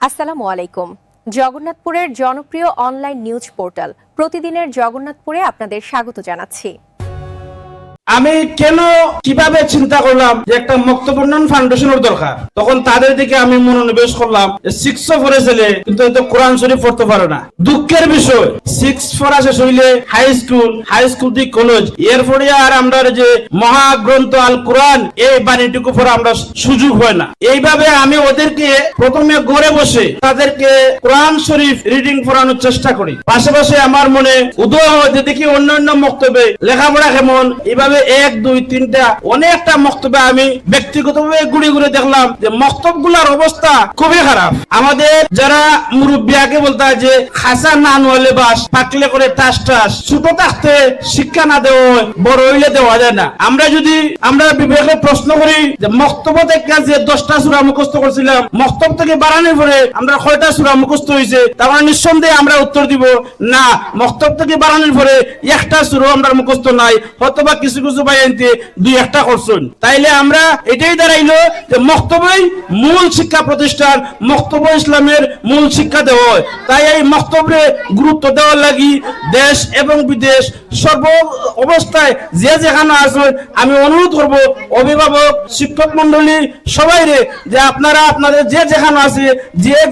আসসালামু আলাইকুম। জগন্নাথপুরের জনপ্রিয় অনলাইন নিউজ পোর্টাল প্রতিদিনের জগন্নাথপুরে আপনাদের স্বাগত জানাচ্ছি। আমি কেন কিভাবে চিন্তা করলাম যে একটা মুক্তবন্ধন ফাউন্ডেশনের দরকার, তখন তাদের দিকে আমি মনোনিবেশ করলাম। 6 পড়ে ছেলে কিন্তু এত কোরআন শরীফ পড়তে পারে না। দুঃখের বিষয় 6 পড়া শেষ হইলে হাই স্কুল থেকে কলেজ, এরপরে আর আমরা যে মহাগ্রন্থ আল কোরআন এই বাণীটুকু পড়া আমরা সুযোগ হয় না। এইভাবে আমি ওদেরকে প্রথমে ঘরে বসে তাদেরকে কোরআন শরীফ রিডিং পড়ানোর চেষ্টা করি। পাশাপাশি আমার মনে উদয় হয় যে দেখি অন্যান্য মক্তবে লেখাপড়া কেমন। এইভাবে 1, 2, 3টা অনেকটা মক্তবে আমি ব্যক্তিগতভাবে ঘুরে ঘুরে দেখলাম যে মক্তবগুলোর অবস্থা খুবই খারাপ। আমাদের যারা মুরব্বী আগে বলতে হয় যে খাসা না নলে বাস পাকলে করে টাস টাস, ছোট থাকতে শিক্ষা না দেওয়া হয়, বড় হইলে দেওয়া যায় না। আমরা বিবেকে প্রশ্ন করি যে মক্তব থেকে যে 10টা সূরা মুখস্থ করছিলাম, মক্তব থেকে বাড়ানোর পরে আমরা কয়টা সূরা মুখস্থ হয়েছে? তারপর নিঃসন্দেহে আমরা উত্তর দিব না, মক্তব থেকে বাড়ানোর পরে একটা সূরা আমরা মুখস্থ নাই, হয়তোবা কিছু কিছু ভাই আনতে 2-1টা করছেন। তাইলে আমরা এটাই দাঁড়াইলো যে মক্তবই মূল শিক্ষা প্রতিষ্ঠান, মক্তব ইসলামের মূল শিক্ষা দেওয়া হয়। তাই এই মক্তবে গুরুত্ব দেওয়ার লাগি দেশ এবং বিদেশ সর্ব অবস্থায় যে যেখানে আছেন আমি অনুরোধ করব অভিভাবক, শিক্ষক মন্ডলী সবাইরে যে আপনারা আপনাদের যে যেখানে আছে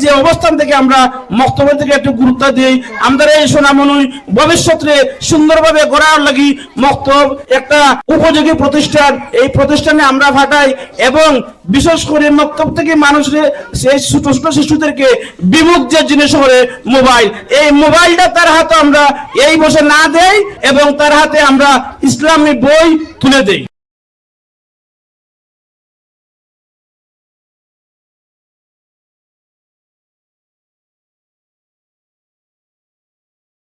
যে অবস্থান থেকে আমরা মক্তবের থেকে একটু গুরুত্ব দিই। আমরা এই সোনামণি ভবিষ্যতে সুন্দরভাবে গড়ার লাগি মক্তব একটা উপযোগী প্রতিষ্ঠান, এই প্রতিষ্ঠানে আমরা ফাটাই এবং বিশেষ করে মক্তব থেকে মানুষের সেই ছোট ছোট শিশুদেরকে বিমুখ যে জিনিস করে মোবাইল, এই মোবাইলটা তার হাতে আমরা এই বসে না দেই এবং তার হাতে আমরা ইসলামী বই তুলে দেই।